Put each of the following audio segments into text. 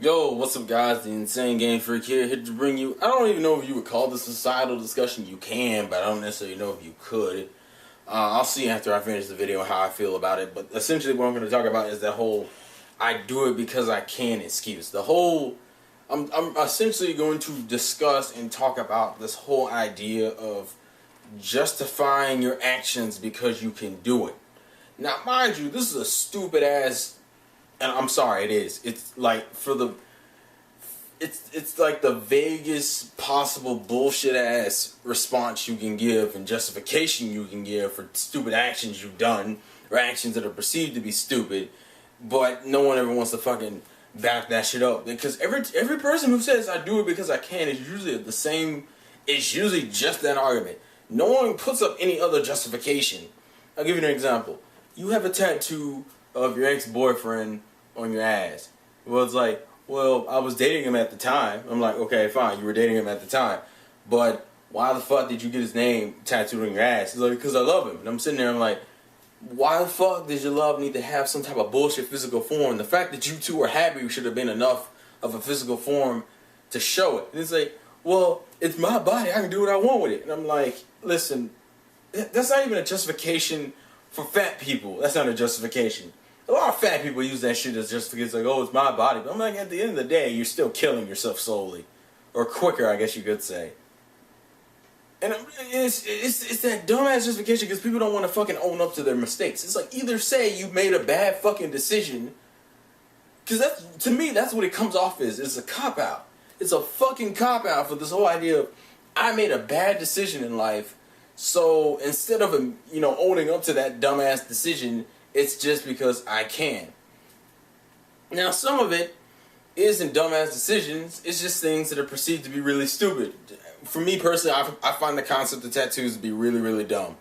Yo, what's up guys, the Insane Game Freak here to bring you, I don't even know if you would call this a societal discussion. You can, but I don't necessarily know if you could. I'll see after I finish the video how I feel about it, but essentially what I'm going to talk about is that whole I do it because I can excuse. I'm essentially going to discuss and talk about this whole idea of justifying your actions because you can do it. Now, mind you, this is a stupid ass, and I'm sorry, it is. It's like it's like the vaguest possible bullshit ass response you can give and justification you can give for stupid actions you've done or actions that are perceived to be stupid, but no one ever wants to fucking back that shit up, because every person who says I do it because I can is usually the same. It's usually just that argument. No one puts up any other justification. I'll give you an example. You have a tattoo of your ex-boyfriend on your ass. Well, it's like, well, I was dating him at the time. I'm like, okay, fine, you were dating him at the time, but why the fuck did you get his name tattooed on your ass? He's like, because I love him. And I'm sitting there, I'm like, why the fuck does your love need to have some type of bullshit physical form? The fact that you two are happy should have been enough of a physical form to show it. And it's like, well, it's my body, I can do what I want with it. And I'm like, listen, that's not even a justification for fat people. That's not a justification. A lot of fat people use that shit as justification, like, oh, it's my body. But I'm like, at the end of the day, you're still killing yourself slowly. Or quicker, I guess you could say. And it's that dumbass justification because people don't want to fucking own up to their mistakes. It's like, either say you made a bad fucking decision, because that's, to me, that's what it comes off as. It's a cop-out. It's a fucking cop-out for this whole idea of, I made a bad decision in life, so instead of, owning up to that dumbass decision, it's just because I can. Now, some of it isn't dumbass decisions. It's just things that are perceived to be really stupid. For me personally, I find the concept of tattoos to be really, really dumb.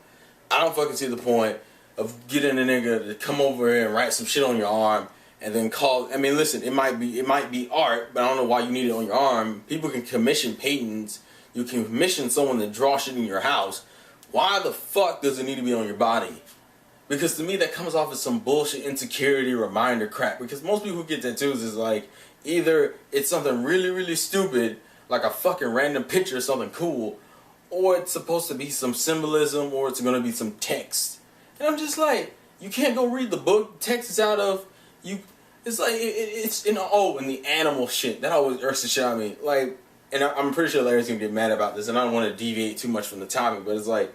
I don't fucking see the point of getting a nigga to come over here and write some shit on your arm and then call. I mean, listen, it might be art, but I don't know why you need it on your arm. People can commission paintings. You can commission someone to draw shit in your house. Why the fuck does it need to be on your body? Because to me, that comes off as some bullshit insecurity reminder crap. Because most people who get tattoos is like, either it's something really, really stupid, like a fucking random picture of something cool, or it's supposed to be some symbolism, or it's going to be some text. And I'm just like, you can't go read the book text is out of you. It's like, it's in the animal shit. That always irks the shit out of me. Like, and I'm pretty sure Larry's going to get mad about this, and I don't want to deviate too much from the topic, but it's like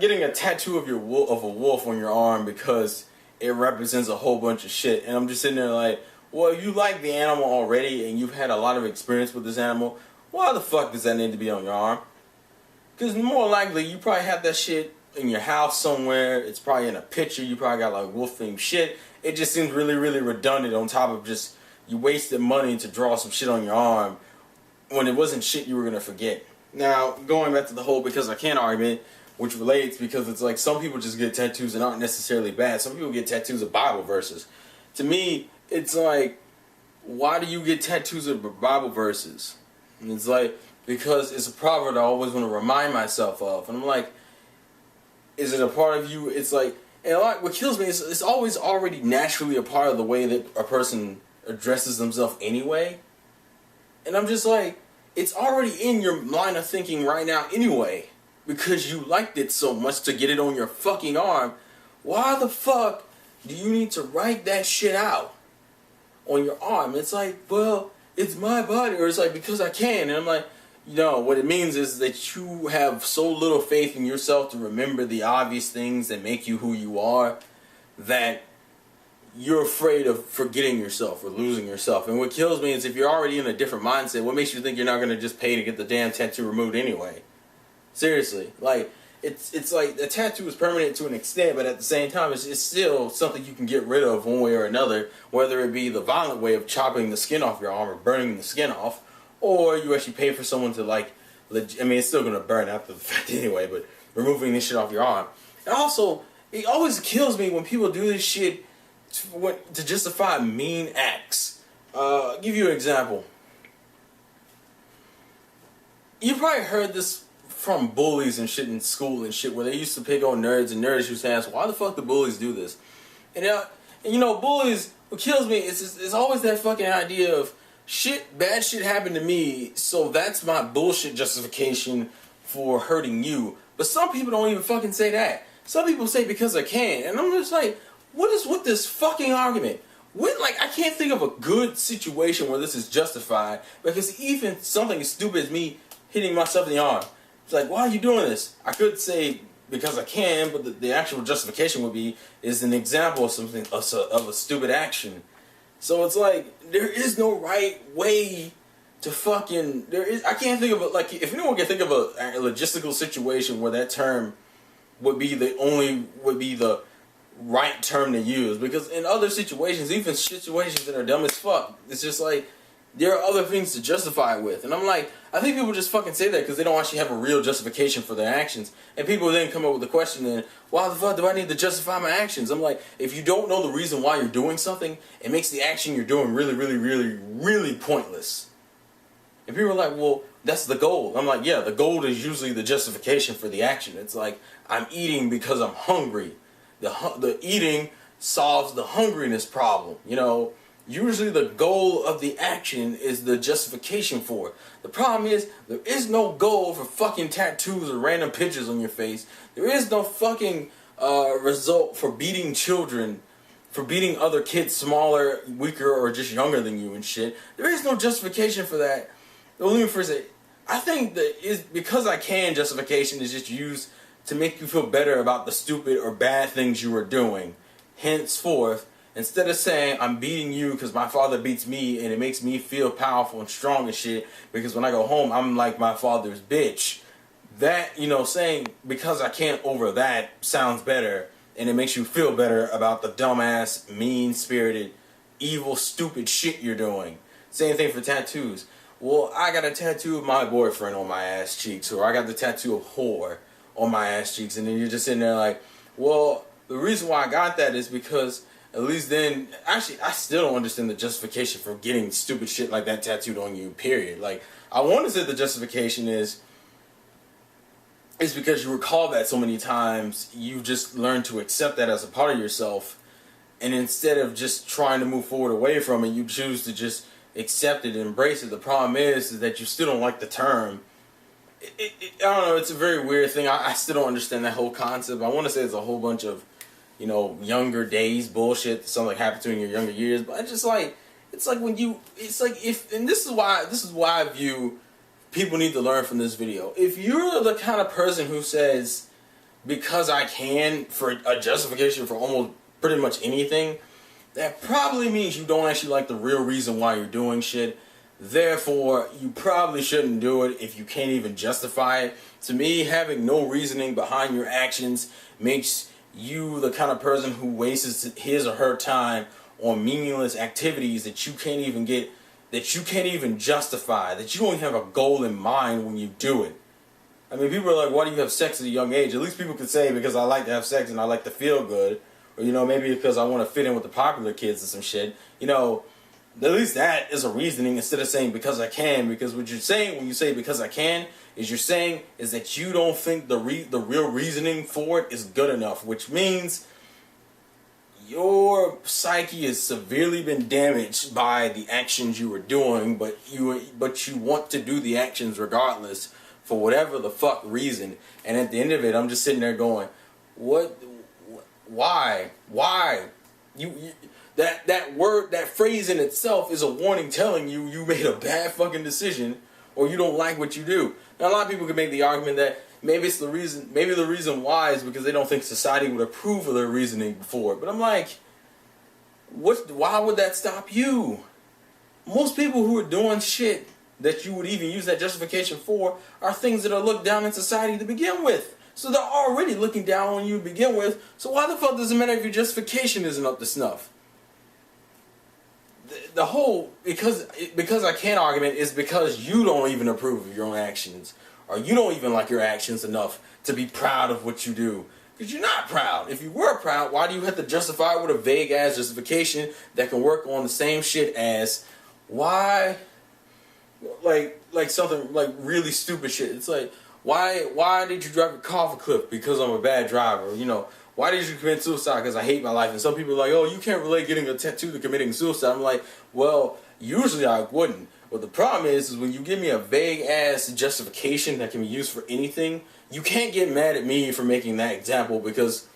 getting a tattoo of a wolf on your arm because it represents a whole bunch of shit. And I'm just sitting there like, well, you like the animal already and you've had a lot of experience with this animal, why the fuck does that need to be on your arm? Because more likely you probably have that shit in your house somewhere. It's probably in a picture. You probably got like wolf themed shit. It just seems really, really redundant on top of just you wasted money to draw some shit on your arm when it wasn't shit you were going to forget. Now, going back to the whole because I can argument, which relates because it's like some people just get tattoos and aren't necessarily bad. Some people get tattoos of Bible verses. To me, it's like, why do you get tattoos of Bible verses? And it's like, because it's a proverb I always want to remind myself of. And I'm like, is it a part of you? It's like, and what kills me is it's always already naturally a part of the way that a person addresses themselves anyway. And I'm just like, it's already in your line of thinking right now anyway. Because you liked it so much to get it on your fucking arm. Why the fuck do you need to write that shit out on your arm? It's like, well, it's my body. Or it's like, because I can. And I'm like, what it means is that you have so little faith in yourself to remember the obvious things that make you who you are, that you're afraid of forgetting yourself or losing yourself. And what kills me is if you're already in a different mindset, what makes you think you're not going to just pay to get the damn tattoo removed anyway? Seriously, like, it's like a tattoo is permanent to an extent, but at the same time, it's still something you can get rid of one way or another, whether it be the violent way of chopping the skin off your arm or burning the skin off, or you actually pay for someone to, like, it's still going to burn after the fact anyway, but removing this shit off your arm. And also, it always kills me when people do this shit to justify mean acts. I'll give you an example. You probably heard this from bullies and shit in school and shit, where they used to pick on nerds, and nerds used to ask, why the fuck do bullies do this? And bullies what kills me is it's always that fucking idea of bad shit happened to me, so that's my bullshit justification for hurting you. But some people don't even fucking say that. Some people say because I can, and I'm just like, what is with this fucking argument? I can't think of a good situation where this is justified, because even something as stupid as me hitting myself in the arm, it's like, why are you doing this? I could say because I can, but the actual justification would be is an example of something of a stupid action. So it's like there is no right way to fucking I can't think of it. Like, if anyone can think of a logistical situation where that term would be the right term to use, because in other situations, even situations that are dumb as fuck, it's just like there are other things to justify it with. And I'm like, I think people just fucking say that because they don't actually have a real justification for their actions. And people then come up with the question, then, why the fuck do I need to justify my actions? I'm like, if you don't know the reason why you're doing something, it makes the action you're doing really, really, really, really pointless. And people are like, well, that's the goal. I'm like, yeah, the goal is usually the justification for the action. It's like, I'm eating because I'm hungry. The eating solves the hungriness problem, you know. Usually the goal of the action is the justification for it. The problem is, there is no goal for fucking tattoos or random pictures on your face. There is no fucking result for beating children, for beating other kids smaller, weaker, or just younger than you and shit. There is no justification for that. Let me first say, I think that is because I can justification is just used to make you feel better about the stupid or bad things you are doing. Henceforth, instead of saying, I'm beating you because my father beats me and it makes me feel powerful and strong and shit, because when I go home, I'm like my father's bitch. That, you know, saying because I can't over that sounds better, and it makes you feel better about the dumbass, mean-spirited, evil, stupid shit you're doing. Same thing for tattoos. Well, I got a tattoo of my boyfriend on my ass cheeks, or I got the tattoo of whore on my ass cheeks, and then you're just sitting there like, well, the reason why I got that is because at least then, actually, I still don't understand the justification for getting stupid shit like that tattooed on you, period. Like, I want to say the justification is because you recall that so many times, you just learn to accept that as a part of yourself, and instead of just trying to move forward away from it, you choose to just accept it and embrace it. The problem is that you still don't like the term. I don't know, it's a very weird thing. I still don't understand that whole concept. I want to say it's a whole bunch of, you know, younger days bullshit, something like happened to you in your younger years. But I just like, it's like when you, it's like if, and this is why I view people need to learn from this video. If you're the kind of person who says, because I can, for a justification for almost pretty much anything, that probably means you don't actually like the real reason why you're doing shit. Therefore, you probably shouldn't do it if you can't even justify it. To me, having no reasoning behind your actions makes you the kind of person who wastes his or her time on meaningless activities that you can't even justify, that you don't have a goal in mind when you do it. I mean, people are like, why do you have sex at a young age? At least people could say, because I like to have sex and I like to feel good. Or, you know, maybe because I want to fit in with the popular kids or some shit. You know, at least that is a reasoning instead of saying because I can. Because what you're saying when you say because I can is you're saying is that you don't think the real reasoning for it is good enough, which means your psyche has severely been damaged by the actions you were doing, but you want to do the actions regardless for whatever the fuck reason. And at the end of it, I'm just sitting there going, what? Why? That word, that phrase in itself is a warning telling you you made a bad fucking decision or you don't like what you do. Now, a lot of people can make the argument that maybe the reason why is because they don't think society would approve of their reasoning before it. But I'm like, why would that stop you? Most people who are doing shit that you would even use that justification for are things that are looked down in society to begin with. So they're already looking down on you to begin with. So why the fuck does it matter if your justification isn't up to snuff? The whole because I can't argument is because you don't even approve of your own actions, or you don't even like your actions enough to be proud of what you do. Because you're not proud. If you were proud, why do you have to justify it with a vague ass justification that can work on the same shit as why, like something like really stupid shit. It's like, why did you drive your car off a cliff? Because I'm a bad driver. You know, why did you commit suicide? Because I hate my life. And some people are like, oh, you can't relate getting a tattoo to committing suicide. I'm like, well, usually I wouldn't. But the problem is when you give me a vague-ass justification that can be used for anything, you can't get mad at me for making that example because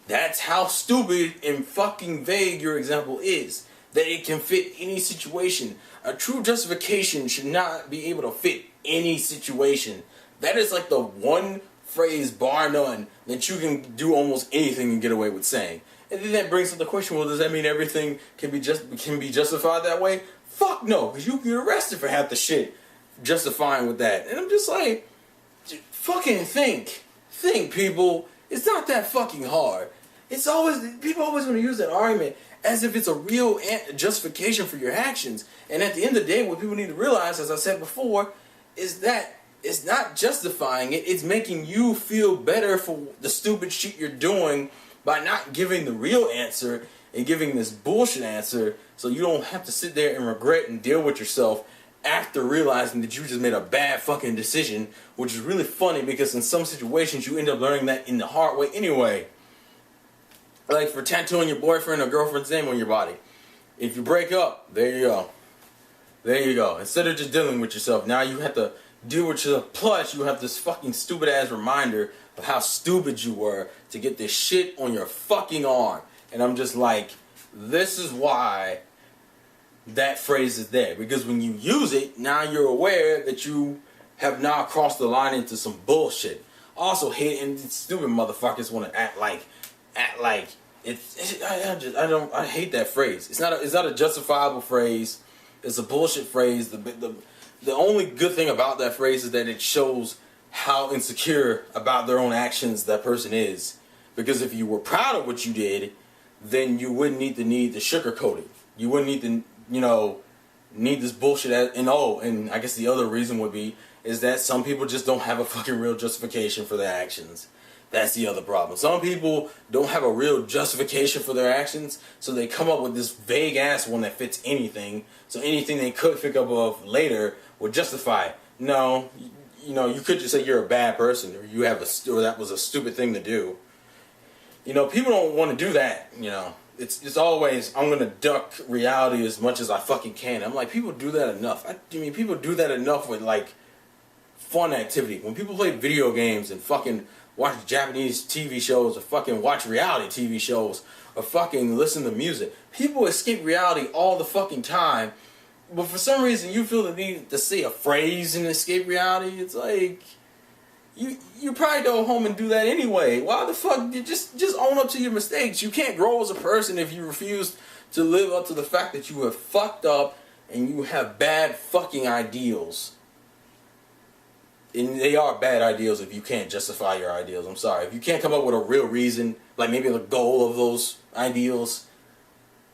that's how stupid and fucking vague your example is. That it can fit any situation. A true justification should not be able to fit any situation. That is like the one phrase, bar none, that you can do almost anything and get away with saying. And then that brings up the question, well, does that mean everything can be justified that way? Fuck no, because you get arrested for half the shit justifying with that. And I'm just like, fucking think, people. It's not that fucking hard. It's always, people always want to use that argument as if it's a real justification for your actions. And at the end of the day, what people need to realize, as I said before, is that it's not justifying it. It's making you feel better for the stupid shit you're doing by not giving the real answer and giving this bullshit answer, so you don't have to sit there and regret and deal with yourself after realizing that you just made a bad fucking decision, which is really funny because in some situations you end up learning that in the hard way anyway. Like for tattooing your boyfriend or girlfriend's name on your body. If you break up, there you go. There you go. Instead of just dealing with yourself, now you have to deal with yourself. Plus, you have this fucking stupid ass reminder of how stupid you were to get this shit on your fucking arm. And I'm just like, this is why that phrase is there. Because when you use it, now you're aware that you have now crossed the line into some bullshit. Also, hate and stupid motherfuckers want to act like it's. I hate that phrase. It's not a justifiable phrase. It's a bullshit phrase. The only good thing about that phrase is that it shows how insecure about their own actions that person is. Because if you were proud of what you did, then you wouldn't need to sugarcoat it. You wouldn't need to, need this bullshit. And I guess the other reason would be is that some people just don't have a fucking real justification for their actions. That's the other problem. Some people don't have a real justification for their actions, so they come up with this vague ass one that fits anything. So anything they could think of later would justify it. No, you could just say you're a bad person, or that was a stupid thing to do. People don't want to do that. It's always, I'm gonna duck reality as much as I fucking can. I'm like, people do that enough. People do that enough with like fun activity. When people play video games and fucking watch Japanese TV shows or fucking watch reality TV shows or fucking listen to music, people escape reality all the fucking time. But for some reason, you feel the need to say a phrase and escape reality. It's like, you probably go home and do that anyway. Why the fuck? You just own up to your mistakes. You can't grow as a person if you refuse to live up to the fact that you have fucked up and you have bad fucking ideals. And they are bad ideals if you can't justify your ideals. I'm sorry. If you can't come up with a real reason, like maybe the goal of those ideals,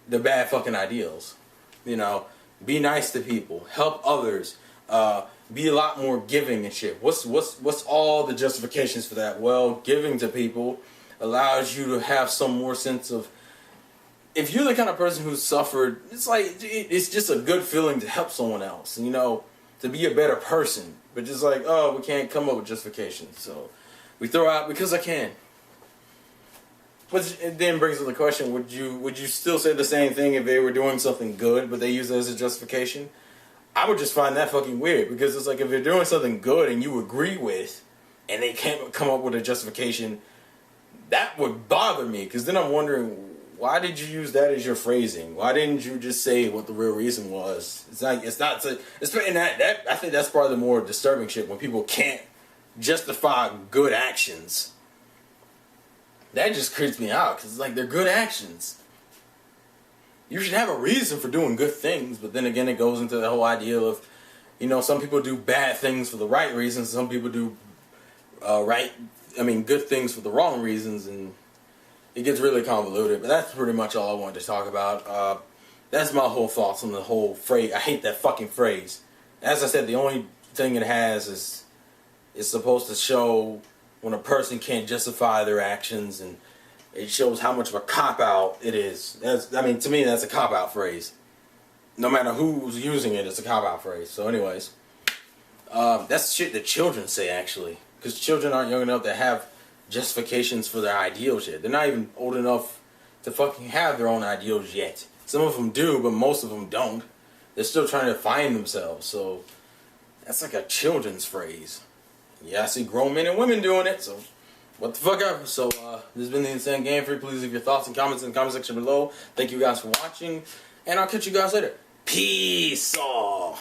they're bad fucking ideals. Be nice to people. Help others. Be a lot more giving and shit. What's all the justifications for that? Well, giving to people allows you to have some more sense of, if you're the kind of person who's suffered, it's like, it's just a good feeling to help someone else, to be a better person. But just like, oh, we can't come up with justifications, so we throw out because I can. Which it then brings up the question: would you still say the same thing if they were doing something good, but they use it as a justification? I would just find that fucking weird, because it's like if they're doing something good and you agree with, and they can't come up with a justification, that would bother me. Because then I'm wondering, why did you use that as your phrasing? Why didn't you just say what the real reason was? I think that's probably the more disturbing shit, when people can't justify good actions. That just creeps me out, because it's like, they're good actions. You should have a reason for doing good things, but then again, it goes into the whole idea of, some people do bad things for the right reasons, some people do good things for the wrong reasons, and it gets really convoluted. But that's pretty much all I wanted to talk about. That's my whole thoughts on the whole phrase. I hate that fucking phrase. As I said, the only thing it has is it's supposed to show when a person can't justify their actions, and it shows how much of a cop-out it is. To me, that's a cop-out phrase. No matter who's using it, it's a cop-out phrase. So anyways, that's shit that children say, actually. Because children aren't young enough to have justifications for their ideals yet. They're not even old enough to fucking have their own ideals yet. Some of them do, but most of them don't. They're still trying to find themselves, so that's like a children's phrase. Yeah, I see grown men and women doing it, so what the fuck ever. So, this has been the Insane Game Freak. Please leave your thoughts and comments in the comment section below. Thank you guys for watching, and I'll catch you guys later. Peace.